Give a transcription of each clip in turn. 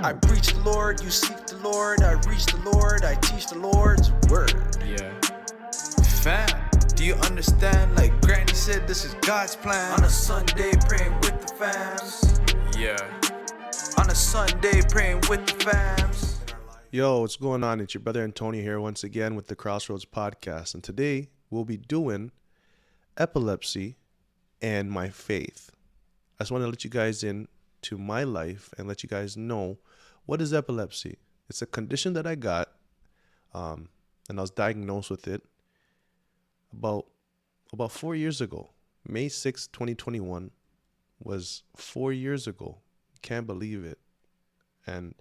I preach the Lord, you seek the Lord, I reach the Lord, I teach the Lord's word. Yeah. Fam, do you understand? Like Granny said, this is God's plan. On a Sunday, praying with the fams. Yeah. On a Sunday, praying with the fams. Yo, what's going on? It's your brother Antonio here once again with the Crossroads Podcast. And today we'll be doing Epilepsy and My Faith. I just want to let you guys in to my life and let you guys know what is epilepsy. It's a condition that I got and I was diagnosed with it about 4 years ago. May 6, 2021 was 4 years ago. Can't believe it. And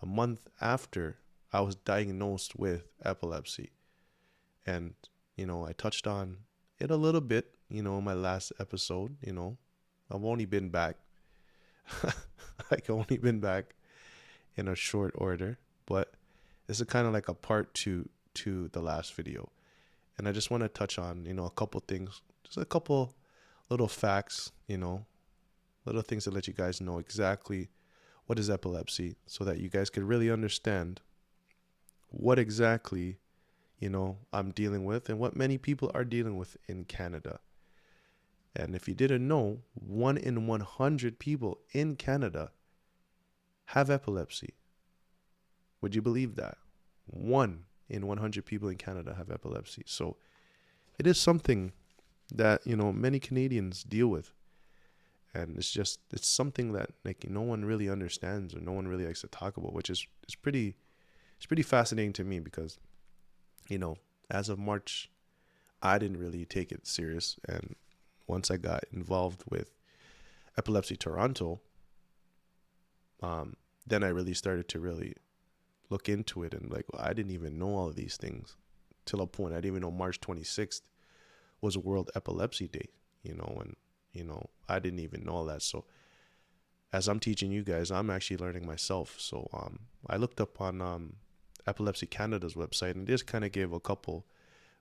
a month after, I was diagnosed with epilepsy. And, I touched on it a little bit, in my last episode. I've only been back. In a short order. But this is kind of like a part two to the last video. And I just want to touch on, a couple things. Just a couple little facts, little things to let you guys know exactly what is epilepsy so that you guys can really understand what exactly, I'm dealing with and what many people are dealing with in Canada. And if you didn't know, 1 in 100 people in Canada have epilepsy. Would you believe that? 1 in 100 people in Canada have epilepsy. So it is something that, many Canadians deal with. And it's something that no one really understands or no one really likes to talk about, which is pretty fascinating to me because, as of March, I didn't really take it serious. And once I got involved with Epilepsy Toronto, then I really started to really look into it. And I didn't even know all of these things till a point. I didn't even know March 26th was World Epilepsy Day, and I didn't even know all that. So as I'm teaching you guys, I'm actually learning myself. So I looked up on Epilepsy Canada's website and just kind of gave a couple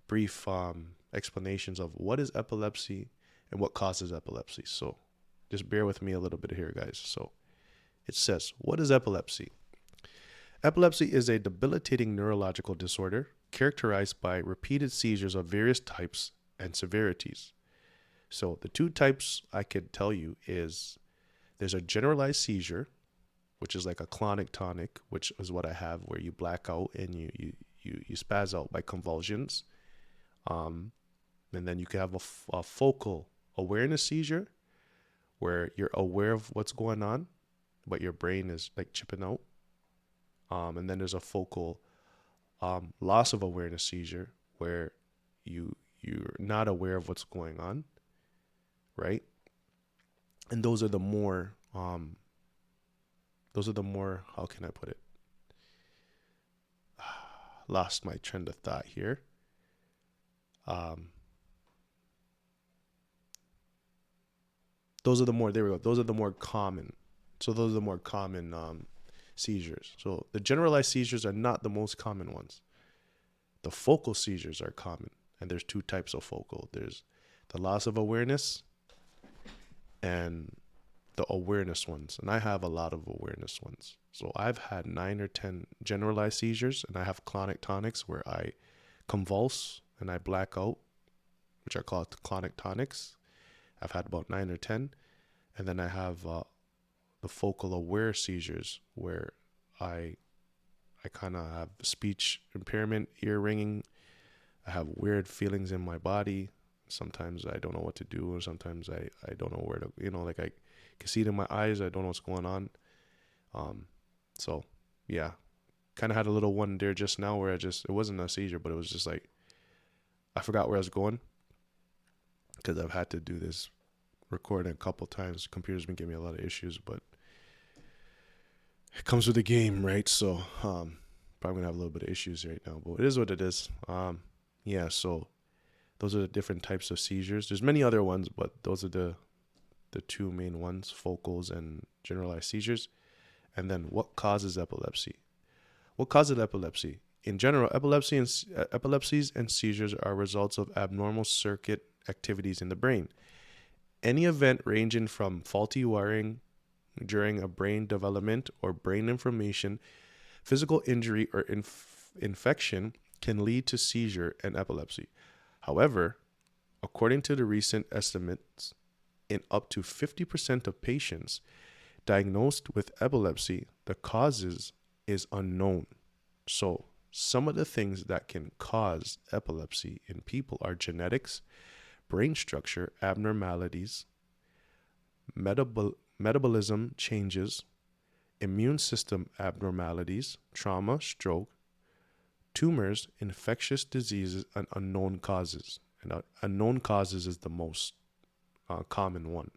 brief explanations of what is epilepsy and what causes epilepsy. So just bear with me a little bit here, guys. So it says, what is epilepsy? Epilepsy is a debilitating neurological disorder characterized by repeated seizures of various types and severities. So the two types I could tell you is there's a generalized seizure, which is like a clonic-tonic, which is what I have, where you black out and you spaz out by convulsions. And then you can have a focal awareness seizure where you're aware of what's going on, but your brain is like chipping out. And then there's a focal loss of awareness seizure where you're not aware of what's going on. Right? And those are the more, how can I put it? Lost my trend of thought here. Those are the more, there we go. Those are the more common. So those are the more common seizures. So the generalized seizures are not the most common ones. The focal seizures are common. And there's two types of focal. There's the loss of awareness and the awareness ones. And I have a lot of awareness ones. So I've had 9 or 10 generalized seizures, and I have clonic-tonics where I convulse and I black out, which are called clonic-tonics. I've had about 9 or 10. And then I have the focal aware seizures where I kind of have speech impairment, ear ringing. I have weird feelings in my body. Sometimes I don't know what to do, or sometimes I don't know where to, I can see it in my eyes. I don't know what's going on. So yeah, kind of had a little one there just now where it wasn't a seizure, but it was just like, I forgot where I was going because I've had to do this recording a couple times. Computer's been giving me a lot of issues, but it comes with the game, right? So, probably gonna have a little bit of issues right now, but it is what it is. Yeah, so those are the different types of seizures. There's many other ones, but those are the two main ones, focals and generalized seizures. And then what causes epilepsy? What causes epilepsy? In general, epilepsies and seizures are results of abnormal circuit activities in the brain. Any event ranging from faulty wiring, during a brain development or brain inflammation, physical injury, or infection can lead to seizure and epilepsy. However, according to the recent estimates, in up to 50% of patients diagnosed with epilepsy, the causes is unknown. So, some of the things that can cause epilepsy in people are genetics, brain structure abnormalities, metabolism changes, immune system abnormalities, trauma, stroke, tumors, infectious diseases, and unknown causes. And unknown causes is the most common one.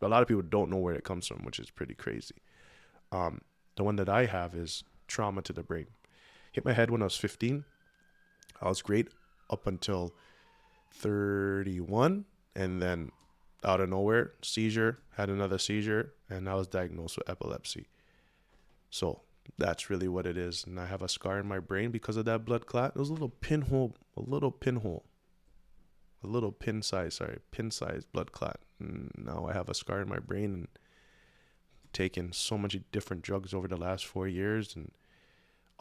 A lot of people don't know where it comes from, which is pretty crazy. The one that I have is trauma to the brain. Hit my head when I was 15. I was great up until 31, and then out of nowhere, seizure, had another seizure, and I was diagnosed with epilepsy. So that's really what it is. And I have a scar in my brain because of that blood clot. It was a little pinhole, pin-sized blood clot. And now I have a scar in my brain and taken so much different drugs over the last 4 years and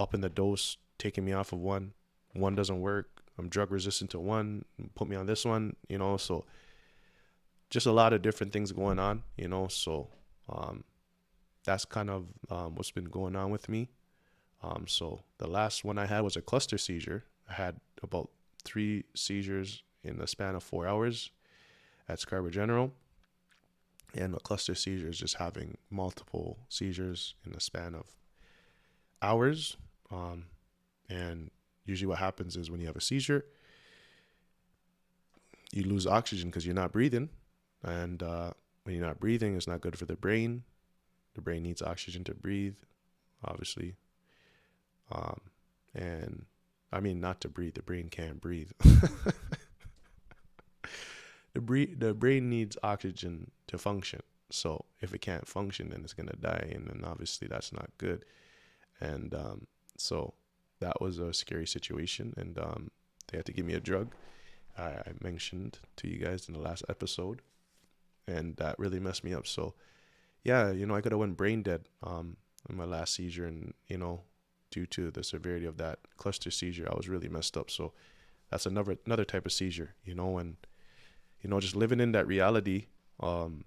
upping the dose, taking me off of one. One doesn't work. I'm drug resistant to one. Put me on this one, so just a lot of different things going on, so that's kind of what's been going on with me. So the last one I had was a cluster seizure. I had about 3 seizures in the span of 4 hours at Scarborough General. And a cluster seizure is just having multiple seizures in the span of hours. And usually what happens is when you have a seizure, you lose oxygen because you're not breathing. And when you're not breathing, it's not good for the brain. The brain needs oxygen to breathe, obviously. And I mean, not to breathe. The brain can't breathe. The brain needs oxygen to function. So if it can't function, then it's going to die. And then obviously that's not good. And so that was a scary situation. And they had to give me a drug I mentioned to you guys in the last episode. And that really messed me up. So yeah, I could have went brain dead in my last seizure. And, due to the severity of that cluster seizure, I was really messed up. So that's another type of seizure, and, just living in that reality of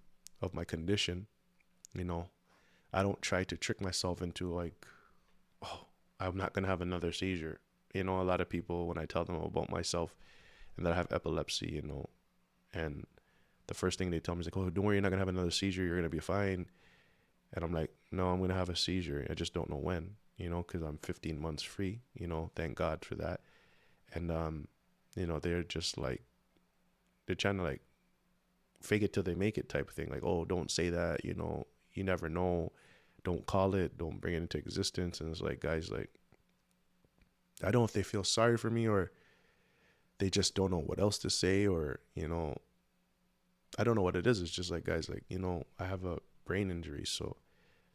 my condition, I don't try to trick myself into like, oh, I'm not going to have another seizure. A lot of people, when I tell them about myself and that I have epilepsy, and the first thing they tell me is like, oh, don't worry, you're not going to have another seizure. You're going to be fine. And I'm like, no, I'm going to have a seizure. I just don't know when, because I'm 15 months free, thank God for that. And, they're just like, they're trying to like fake it till they make it type of thing. Like, oh, don't say that, you never know. Don't call it. Don't bring it into existence. And it's like, guys, like, I don't know if they feel sorry for me or they just don't know what else to say or, I don't know what it is. It's just like, guys, like, I have a brain injury. So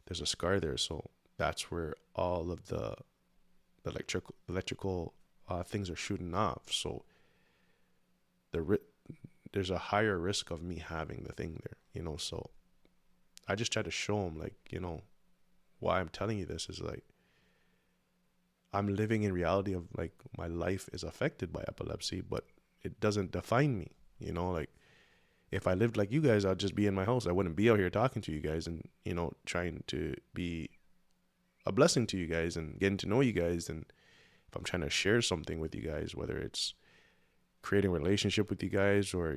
there's a scar there. So that's where all of the electrical things are shooting off. So there's a higher risk of me having the thing there, so I just try to show them like, why I'm telling you this is like, I'm living in reality of like my life is affected by epilepsy, but it doesn't define me, like if I lived like you guys, I'd just be in my house. I wouldn't be out here talking to you guys and, trying to be a blessing to you guys and getting to know you guys. And if I'm trying to share something with you guys, whether it's creating a relationship with you guys or,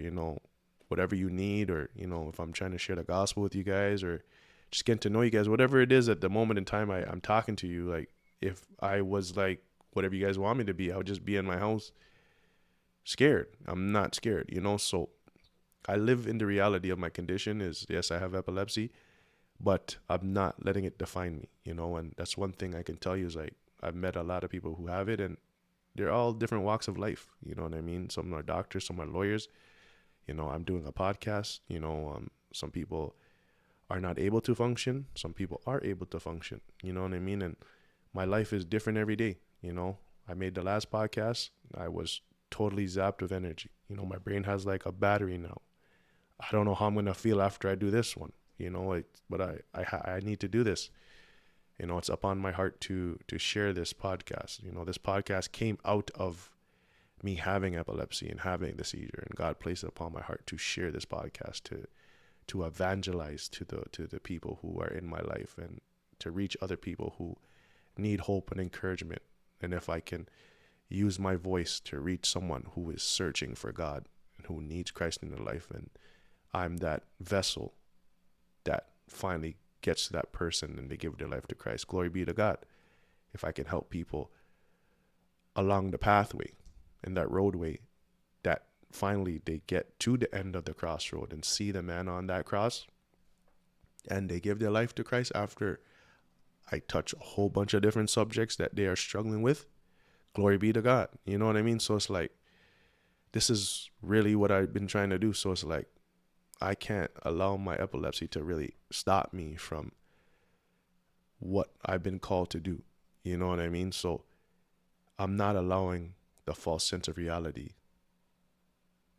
whatever you need, or, if I'm trying to share the gospel with you guys or just getting to know you guys, whatever it is at the moment in time I'm talking to you, like if I was like whatever you guys want me to be, I would just be in my house scared. I'm not scared, so I live in the reality of my condition is, yes, I have epilepsy, but I'm not letting it define me, and that's one thing I can tell you is like, I've met a lot of people who have it and they're all different walks of life. You know what I mean? Some are doctors, some are lawyers. I'm doing a podcast, some people are not able to function. Some people are able to function. You know what I mean? And my life is different every day. I made the last podcast. I was totally zapped with energy. My brain has like a battery now. I don't know how I'm going to feel after I do this one. but I need to do this. It's upon my heart to share this podcast. This podcast came out of me having epilepsy and having the seizure, and God placed it upon my heart to share this podcast, to evangelize to the people who are in my life, and to reach other people who need hope and encouragement. And if I can use my voice to reach someone who is searching for God and who needs Christ in their life, and I'm that vessel that finally gets to that person and they give their life to Christ, glory be to God. If I can help people along the pathway and that roadway, that finally they get to the end of the crossroad and see the man on that cross, and they give their life to Christ after I touch a whole bunch of different subjects that they are struggling with, glory be to God. You know what I mean? So it's like, this is really what I've been trying to do. So it's like, I can't allow my epilepsy to really stop me from what I've been called to do. You know what I mean? So I'm not allowing the false sense of reality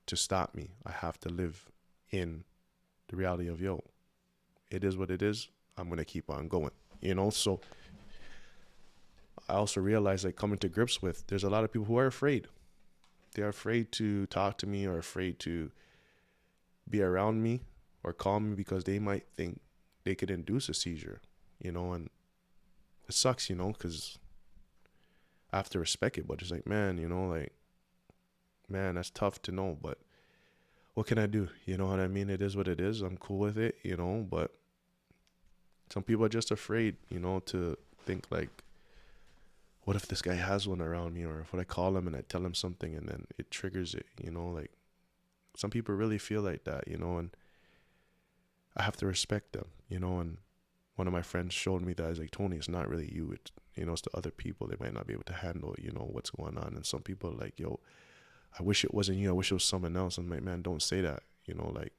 to stop me. I have to live in the reality of, it is what it is. I'm going to keep on going, So I also realize, like, coming to grips with, there's a lot of people who are afraid. They're afraid to talk to me, or afraid to be around me or call me, because they might think they could induce a seizure, and it sucks, because I have to respect it, but it's like, man, man, that's tough to know, but what can I do? You know what I mean? It is what it is. I'm cool with it, but some people are just afraid, to think like, what if this guy has one around me, or if I call him and I tell him something and then it triggers it, like, some people really feel like that, and I have to respect them, and one of my friends showed me that. He's like, Tony, it's not really you. It's the other people. They might not be able to handle, what's going on. And some people are like, I wish it wasn't you. I wish it was someone else. I'm like, man, don't say that. Like,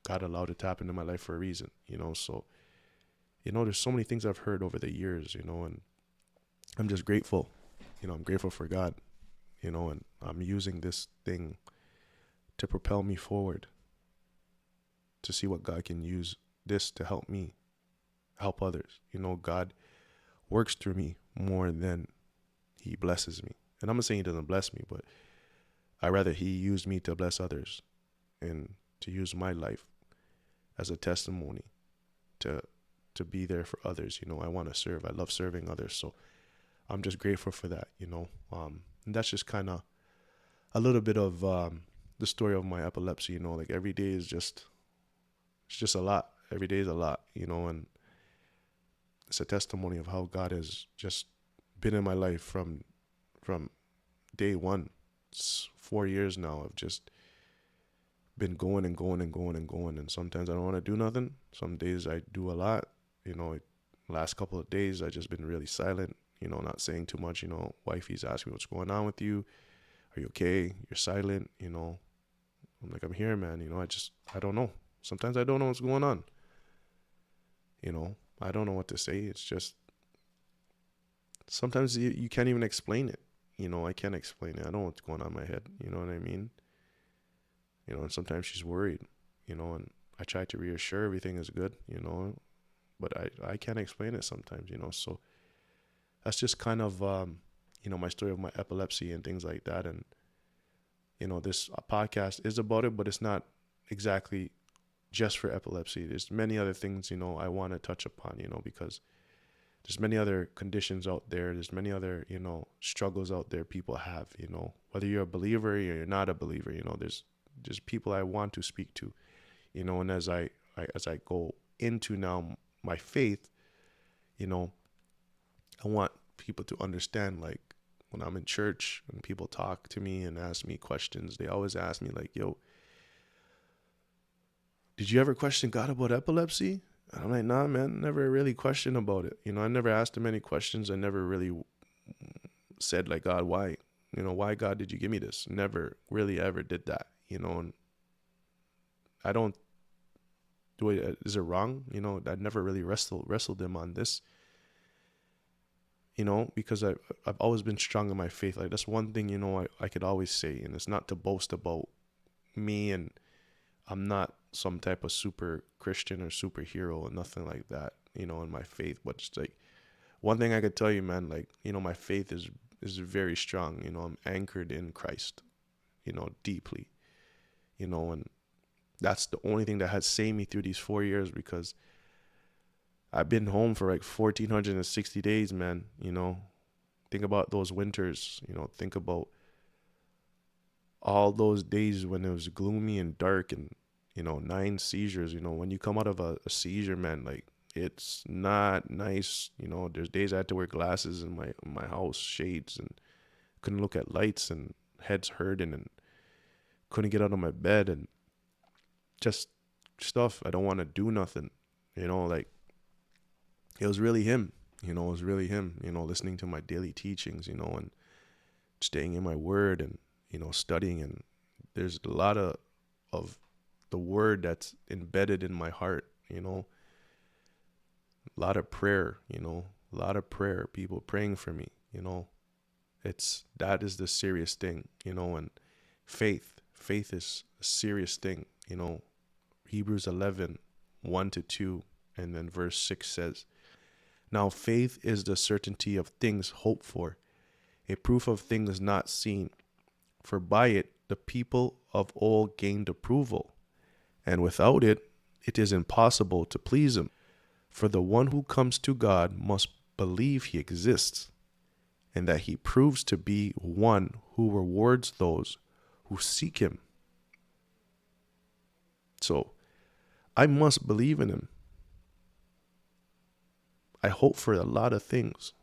God allowed it to happen in my life for a reason, So, there's so many things I've heard over the years, and I'm just grateful. I'm grateful for God, and I'm using this thing to propel me forward, to see what God can use this to help me, help others. God works through me more than he blesses me. And I'm not saying he doesn't bless me, but I rather he used me to bless others, and to use my life as a testimony to be there for others. I want to serve. I love serving others. So I'm just grateful for that, and that's just kind of a little bit of the story of my epilepsy. Like, every day is it's just a lot. Every day is a lot, and it's a testimony of how God has just been in my life from day one. It's 4 years now. I've just been going and going and going and going, and sometimes I don't want to do nothing. Some days I do a lot. Last couple of days I just been really silent, not saying too much. Wifey's asking me, what's going on with you? Are you okay? You're silent, I'm like, I'm here, man. I don't know. Sometimes I don't know what's going on. I don't know what to say. It's just, sometimes you can't even explain it. I can't explain it. I don't know what's going on in my head. You know what I mean? And sometimes she's worried, and I try to reassure everything is good, but I can't explain it sometimes, so that's just kind of, my story of my epilepsy and things like that. And, this podcast is about it, but it's not exactly just for epilepsy. There's many other things, I want to touch upon, because there's many other conditions out there. There's many other, struggles out there people have, whether you're a believer or you're not a believer, there's people I want to speak to, and as I go into now my faith, I want people to understand, like, when I'm in church and people talk to me and ask me questions, they always ask me, like, did you ever question God about epilepsy? And I'm like, nah, man, never really questioned about it. I never asked him any questions. I never really said, like, God, why? Why, God, did you give me this? Never really ever did that, and I don't do it. Is it wrong? I never really wrestled him on this, because I've always been strong in my faith. Like, that's one thing, I could always say, and it's not to boast about me, and I'm not some type of super Christian or superhero or nothing like that, you know, in my faith. But it's like one thing I could tell you, man, like, you know, my faith is very strong. You know, I'm anchored in Christ, you know, deeply, you know, and that's the only thing that has saved me through these 4 years, because I've been home for like 1,460 days, man. You know, think about those winters, you know, think about all those days when it was gloomy and dark and, you know, 9 seizures. You know, when you come out of a seizure, man, like, it's not nice. You know, there's days I had to wear glasses in my house, shades, and couldn't look at lights, and heads hurting, and couldn't get out of my bed, and just stuff. I don't want to do nothing, you know, like, it was really him, you know, listening to my daily teachings, you know, and staying in my word, and, you know, studying. And there's a lot of the word that's embedded in my heart, you know, a lot of prayer, you know, people praying for me, you know, that is the serious thing, you know. And faith is a serious thing, you know. Hebrews 11, 1-2, and then verse 6 says, "Now faith is the certainty of things hoped for, a proof of things not seen. For by it the people of old gained approval, and without it, it is impossible to please him. For the one who comes to God must believe he exists, and that he proves to be one who rewards those who seek him." So I must believe in him. I hope for a lot of things.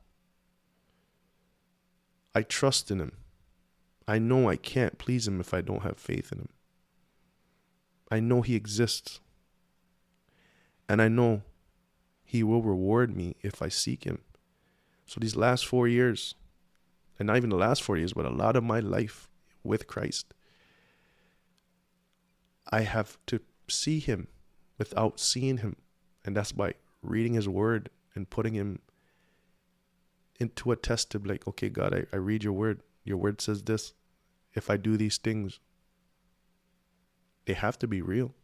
I trust in him. I know I can't please him if I don't have faith in him. I know he exists. And I know he will reward me if I seek him. So these last 4 years, and not even the last 4 years, but a lot of my life with Christ, I have to see him without seeing him. And that's by reading his word and putting him into a test to be like, okay, God, I read your word. Your word says this. If I do these things, they have to be real,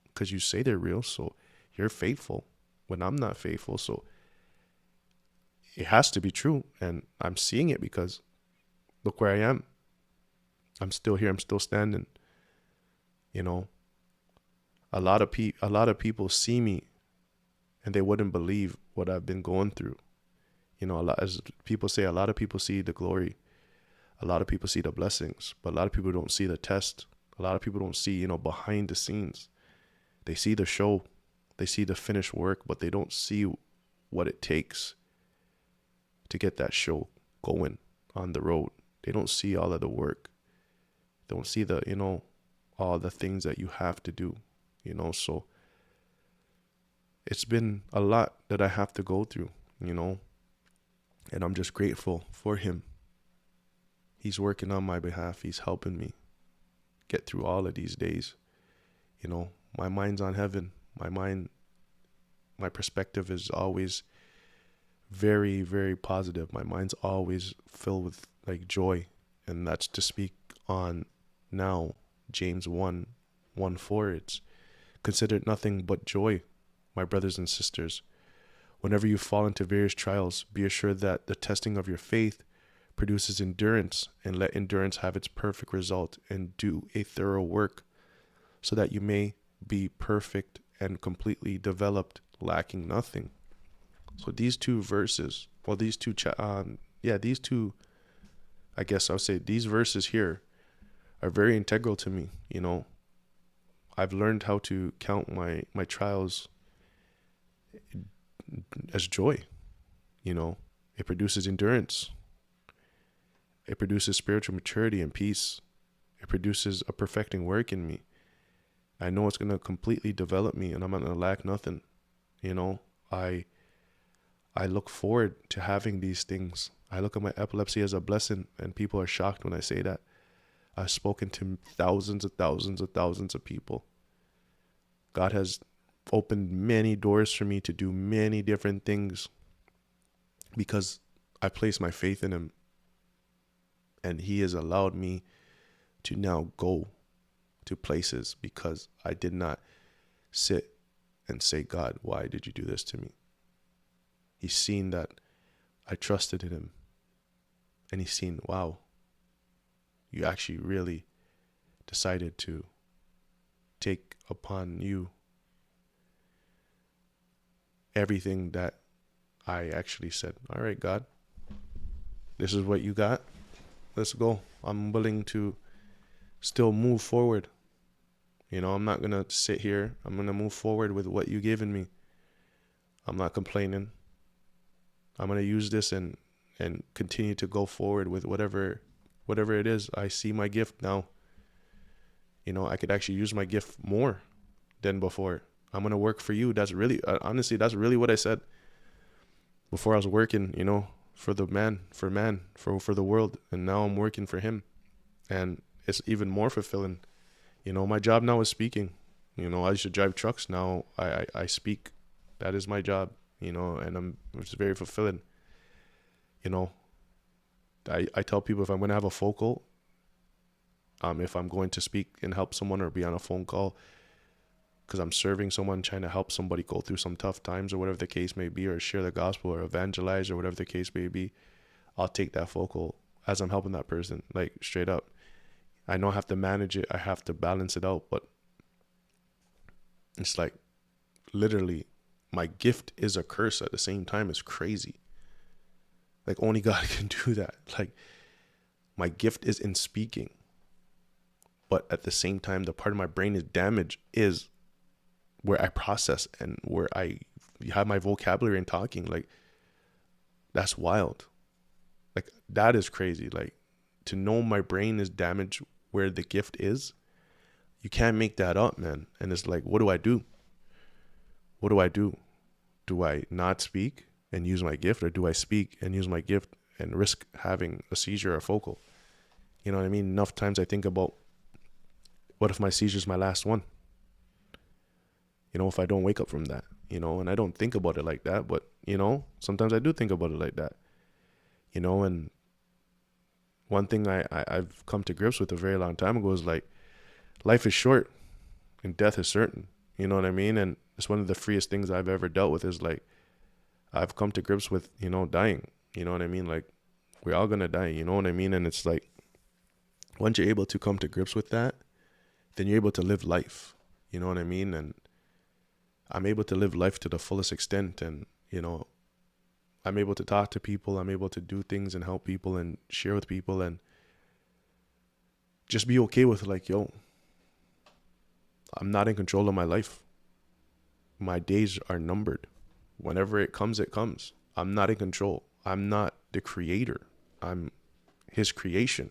because you say they're real. So you're faithful when I'm not faithful. So it has to be true. And I'm seeing it, because look where I am. I'm still here. I'm still standing. You know, a lot of people see me and they wouldn't believe what I've been going through. You know, as people say, a lot of people see the glory. A lot of people see the blessings, but a lot of people don't see the test. A lot of people don't see, you know, behind the scenes. They see the show. They see the finished work, but they don't see what it takes to get that show going on the road. They don't see all of the work. They don't see the, you know, all the things that you have to do, you know. So it's been a lot that I have to go through, you know, and I'm just grateful for him. He's working on my behalf. He's helping me get through all of these days. You know, my mind's on heaven. My perspective is always very, very positive. My mind's always filled with like joy. And that's to speak on now, James 1:4. It's considered nothing but joy, my brothers and sisters, whenever you fall into various trials. Be assured that the testing of your faith produces endurance, and let endurance have its perfect result, and do a thorough work, so that you may be perfect and completely developed, lacking nothing. So these two verses, well, these two, I guess I would say these verses here are very integral to me. You know, I've learned how to count my trials as joy. You know, it produces endurance. It produces spiritual maturity and peace. It produces a perfecting work in me. I know it's going to completely develop me, and I'm not going to lack nothing. You know, I look forward to having these things. I look at my epilepsy as a blessing, and people are shocked when I say that. I've spoken to thousands of people. God has opened many doors for me to do many different things because I place my faith in him. And he has allowed me to now go to places because I did not sit and say, God, why did you do this to me? He's seen that I trusted in him. And he's seen, wow, you actually really decided to take upon you everything that I actually said. All right, God, this is what you got. Let's go. I'm willing to still move forward. I'm not going to sit here. I'm going to move forward with what you've given me. I'm not complaining. I'm going to use this and continue to go forward with whatever it is. I see my gift now. I could actually use my gift more than before. I'm going to work for you. That's really, honestly, that's really what I said before. I was working, for the for the world. And now I'm working for him. And it's even more fulfilling. My job now is speaking. I used to drive trucks. Now I speak. That is my job, and it's very fulfilling. I tell people if I'm going to have a focal, if I'm going to speak and help someone or be on a phone call because I'm serving someone, trying to help somebody go through some tough times or whatever the case may be, or share the gospel or evangelize or whatever the case may be, I'll take that focal as I'm helping that person, like straight up. I know I have to manage it. I have to balance it out, but it's like literally my gift is a curse at the same time. It's crazy. Like only God can do that. Like my gift is in speaking, but at the same time, the part of my brain is damaged is where I process and where I have my vocabulary and talking. Like that's wild. Like that is crazy. Like to know my brain is damaged where the gift is, you can't make that up, man. And it's like, what do I do? What do I do? Do I not speak and use my gift, or do I speak and use my gift and risk having a seizure or focal? You know what I mean? Enough times I think about, what if my seizure is my last one? If I don't wake up from that, and I don't think about it like that, but, sometimes I do think about it like that, and one thing I've come to grips with a very long time ago is like, life is short and death is certain. You know what I mean? And it's one of the freest things I've ever dealt with is like, I've come to grips with, dying. You know what I mean? Like, we're all going to die. You know what I mean? And it's like, once you're able to come to grips with that, then you're able to live life. You know what I mean? And I'm able to live life to the fullest extent. And, I'm able to talk to people. I'm able to do things and help people and share with people and just be okay with like, yo, I'm not in control of my life. My days are numbered. Whenever it comes, it comes. I'm not in control. I'm not the creator. I'm his creation.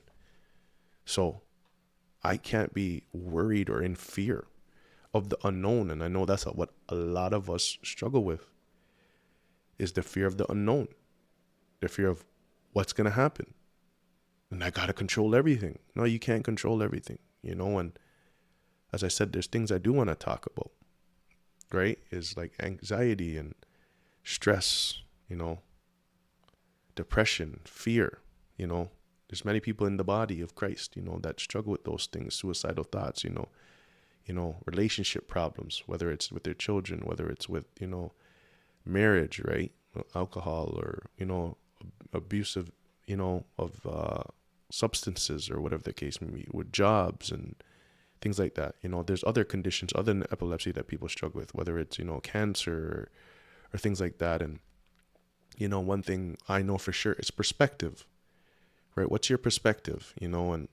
So I can't be worried or in fear of the unknown. And I know that's what a lot of us struggle with, is the fear of the unknown, the fear of what's going to happen. And I got to control everything. No, you can't control everything, and as I said, there's things I do want to talk about, right? Is like anxiety and stress, depression, fear, there's many people in the body of Christ, that struggle with those things, suicidal thoughts, relationship problems, whether it's with their children, whether it's with, marriage, right? Alcohol or, abusive, of substances or whatever the case may be, with jobs and things like that. There's other conditions other than epilepsy that people struggle with, whether it's, cancer or things like that. And, one thing I know for sure is perspective, right? What's your perspective? And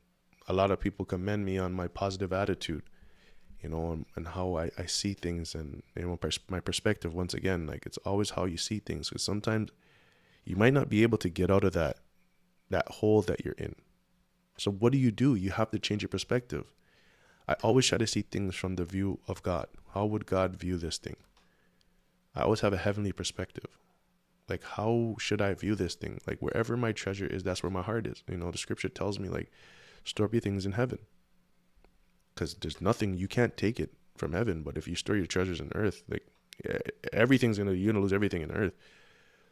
a lot of people commend me on my positive attitude, and how I see things, and, my perspective, once again, like it's always how you see things. Because sometimes you might not be able to get out of that hole that you're in. So what do? You have to change your perspective. I always try to see things from the view of God. How would God view this thing? I always have a heavenly perspective. Like, how should I view this thing? Like, wherever my treasure is, that's where my heart is. The scripture tells me, like, store up your things in heaven. Because there's nothing, you can't take it from heaven. But if you store your treasures in earth, like, you're going to lose everything in earth.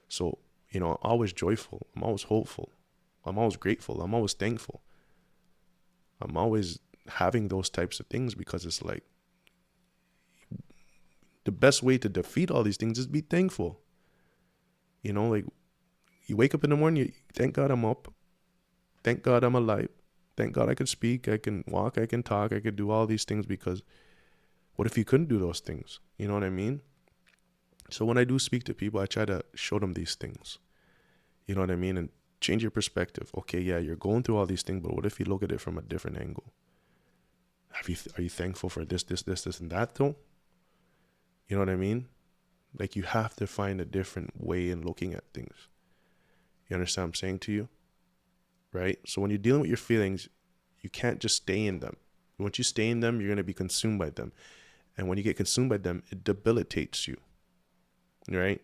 So, I'm always joyful. I'm always hopeful. I'm always grateful. I'm always thankful. I'm always having those types of things, because it's like, the best way to defeat all these things is be thankful. You know, like you wake up in the morning, you thank God I'm up. Thank God I'm alive. Thank God I can speak, I can walk, I can talk, I can do all these things, because what if you couldn't do those things? You know what I mean? So when I do speak to people, I try to show them these things. You know what I mean? And change your perspective. Okay, yeah, you're going through all these things, but what if you look at it from a different angle? Are you thankful for this, and that though? You know what I mean? Like, you have to find a different way in looking at things. You understand what I'm saying to you? Right? So when you're dealing with your feelings, you can't just stay in them. Once you stay in them, you're going to be consumed by them. And when you get consumed by them, it debilitates you. Right?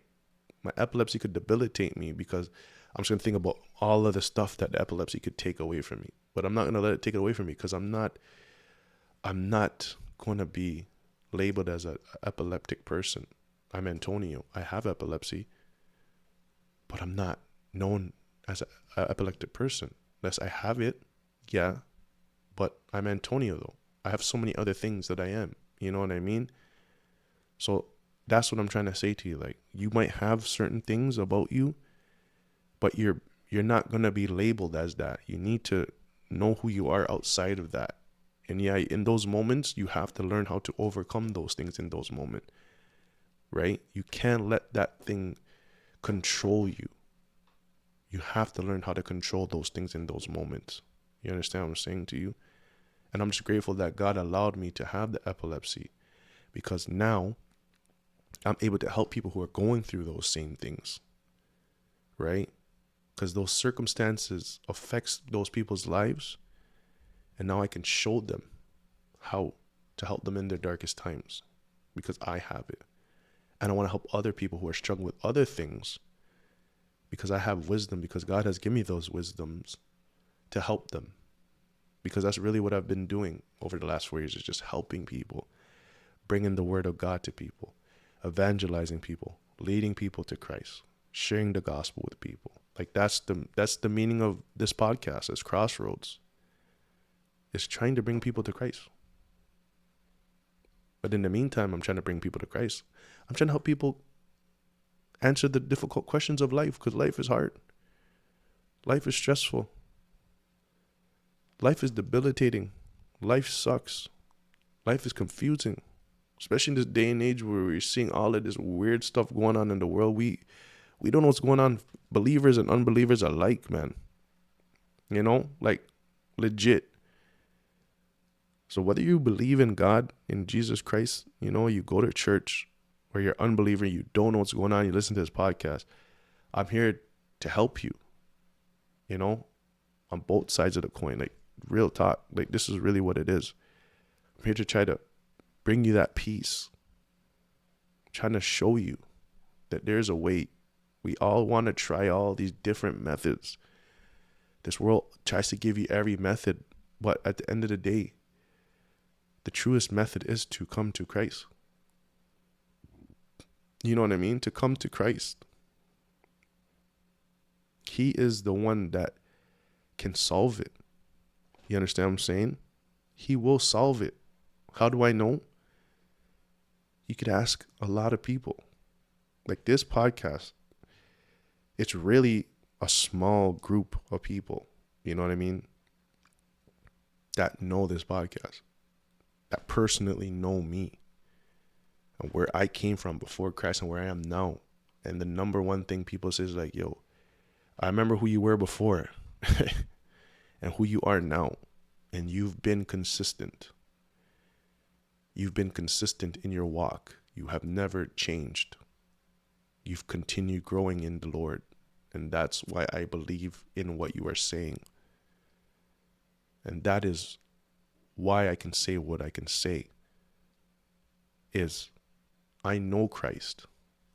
My epilepsy could debilitate me because I'm just going to think about all of the stuff that the epilepsy could take away from me. But I'm not going to let it take it away from me, because I'm not going to be labeled as an epileptic person. I'm Antonio. I have epilepsy, but I'm not known as an epileptic person. Unless I have it, yeah, but I'm Antonio though. I have so many other things that I am. You know what I mean? So that's what I'm trying to say to you. Like, you might have certain things about you, but you're not going to be labeled as that. You need to know who you are outside of that. And yeah, in those moments, you have to learn how to overcome those things in those moments, right? You can't let that thing control you. You have to learn how to control those things in those moments. You understand what I'm saying to you? And I'm just grateful that God allowed me to have the epilepsy, because now I'm able to help people who are going through those same things, right? Because those circumstances affects those people's lives. And now I can show them how to help them in their darkest times, because I have it. And I want to help other people who are struggling with other things, because I have wisdom, because God has given me those wisdoms to help them. Because that's really what I've been doing over the last 4 years, is just helping people, bringing the word of God to people, evangelizing people, leading people to Christ, sharing the gospel with people. Like, that's the meaning of this podcast, as Crossroads. It's trying to bring people to Christ. But in the meantime, I'm trying to bring people to Christ. I'm trying to help people answer the difficult questions of life, because life is hard. Life is stressful. Life is debilitating. Life sucks. Life is confusing. Especially in this day and age where we're seeing all of this weird stuff going on in the world. We don't know what's going on. Believers and unbelievers alike, man. You know, like, legit. So whether you believe in God, in Jesus Christ, you know, you go to church, or you're an unbeliever, you don't know what's going on, you listen to this podcast, I'm here to help you, you know, on both sides of the coin. Like, real talk. Like, this is really what it is. I'm here to try to bring you that peace. I'm trying to show you that there's a way. We all want to try all these different methods. This world tries to give you every method, but at the end of the day, the truest method is to come to Christ. You know what I mean? To come to Christ. He is the one that can solve it. You understand what I'm saying? He will solve it. How do I know? You could ask a lot of people. Like, this podcast, it's really a small group of people, you know what I mean, that know this podcast, that personally know me and where I came from before Christ and where I am now. And the number one thing people say is like, yo, I remember who you were before and who you are now. And you've been consistent. You've been consistent in your walk. You have never changed. You've continued growing in the Lord. And that's why I believe in what you are saying. And that is why I can say what I can say. Is I know Christ.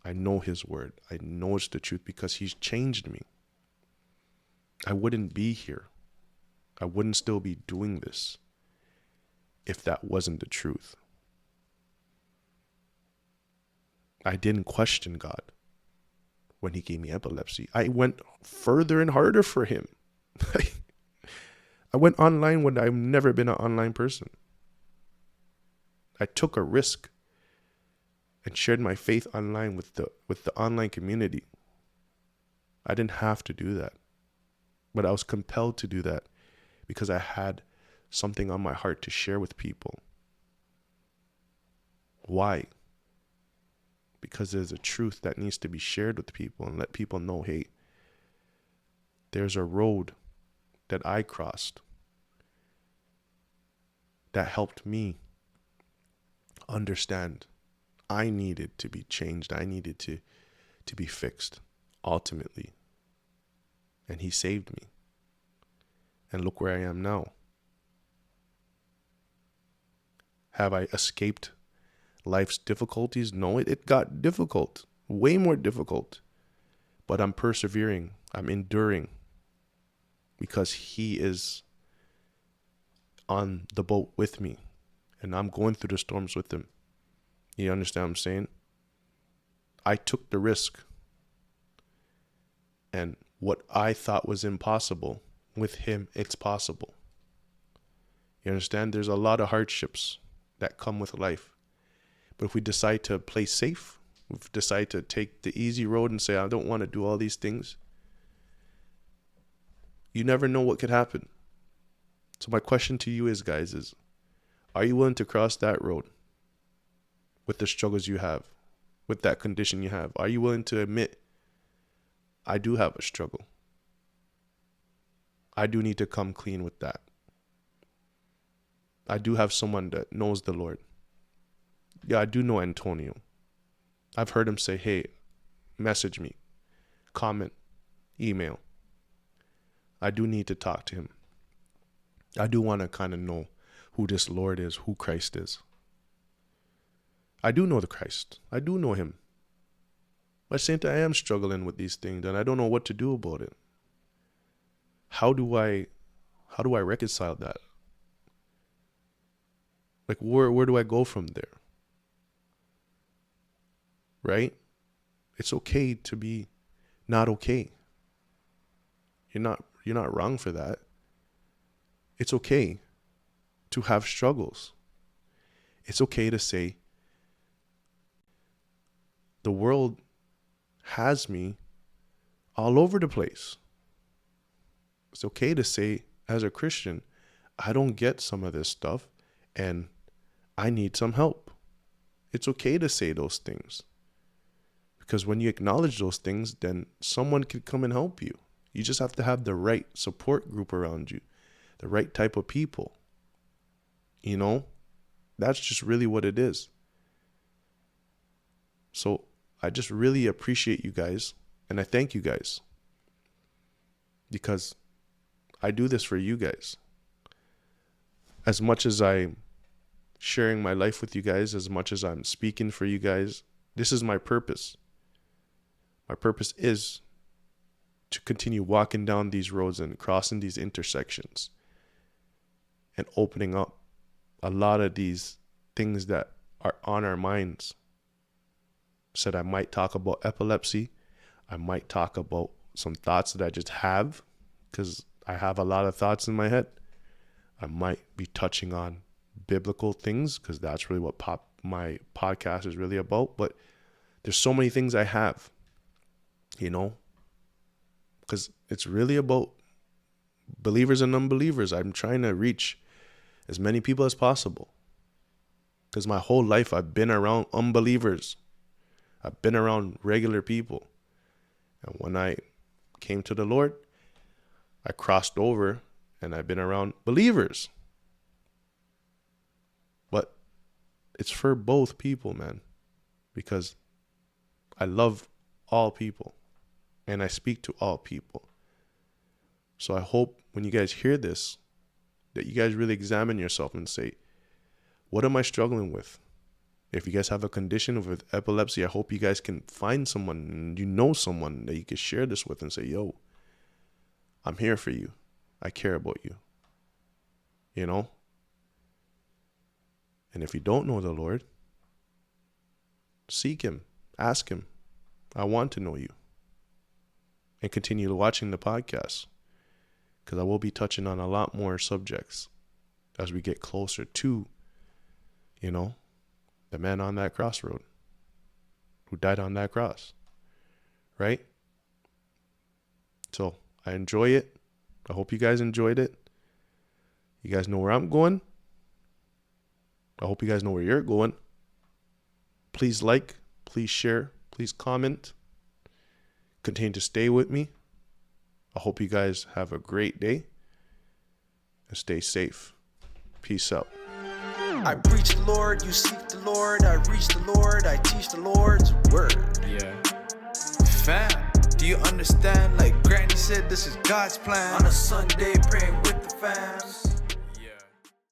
I know his word. I know it's the truth because he's changed me. I wouldn't be here. I wouldn't still be doing this if that wasn't the truth. I didn't question God when he gave me epilepsy. I went further and harder for him. I went online when I've never been an online person. I took a risk. and shared my faith online with the online community. I didn't have to do that, but I was compelled to do that because I had something on my heart to share with people. Why? Because there's a truth that needs to be shared with people and let people know, hey, there's a road that I crossed that helped me understand I needed to be changed. I needed to be fixed ultimately. And he saved me. And look where I am now. Have I escaped life's difficulties? No, it got difficult, way more difficult. But I'm persevering. I'm enduring because he is on the boat with me and I'm going through the storms with him. You understand what I'm saying? I took the risk, and what I thought was impossible, with him, it's possible. You understand? There's a lot of hardships that come with life. But if we decide to play safe, if we decide to take the easy road and say, I don't want to do all these things, you never know what could happen. So my question to you is, guys, is are you willing to cross that road with the struggles you have, with that condition you have? Are you willing to admit, I do have a struggle. I do need to come clean with that. I do have someone that knows the Lord. Yeah, I do know Antonio. I've heard him say, hey, message me, comment, email. I do need to talk to him. I do want to kind of know who this Lord is, who Christ is. I do know the Christ. I do know him. But at the same time, I am struggling with these things and I don't know what to do about it. How do I reconcile that? Like where do I go from there? Right? It's okay to be not okay. You're not wrong for that. It's okay to have struggles. It's okay to say, the world has me all over the place. It's okay to say, as a Christian, I don't get some of this stuff and I need some help. It's okay to say those things. Because when you acknowledge those things, then someone can come and help you. You just have to have the right support group around you, the right type of people. You know, that's just really what it is. So I just really appreciate you guys, and I thank you guys, because I do this for you guys. As much as I'm sharing my life with you guys, as much as I'm speaking for you guys, this is my purpose. My purpose is to continue walking down these roads and crossing these intersections and opening up a lot of these things that are on our minds. Said I might talk about epilepsy. I might talk about some thoughts that I just have, because I have a lot of thoughts in my head. I might be touching on biblical things, because that's really what my podcast is really about. But there's so many things I have, you know, because it's really about believers and unbelievers. I'm trying to reach as many people as possible, because my whole life I've been around unbelievers. I've been around regular people. And when I came to the Lord, I crossed over and I've been around believers. But it's for both people, man, because I love all people and I speak to all people. So I hope when you guys hear this, that you guys really examine yourself and say, what am I struggling with? If you guys have a condition with epilepsy, I hope you guys can find someone, and you know someone that you can share this with and say, yo, I'm here for you. I care about you. You know? And if you don't know the Lord, seek him. Ask him. I want to know you. And continue watching the podcast, because I will be touching on a lot more subjects as we get closer to, you know, the man on that crossroad. who died on that cross, right? So I enjoy it. I hope you guys enjoyed it. You guys know where I'm going. I hope you guys know where you're going. Please like, please share, please comment. Continue to stay with me. I hope you guys have a great day and stay safe. Peace out. I preach the Lord, you seek the Lord, I reach the Lord, I teach the Lord's word. Yeah. Fam, do you understand? Like Granny said, this is God's plan. On a Sunday, praying with the fams.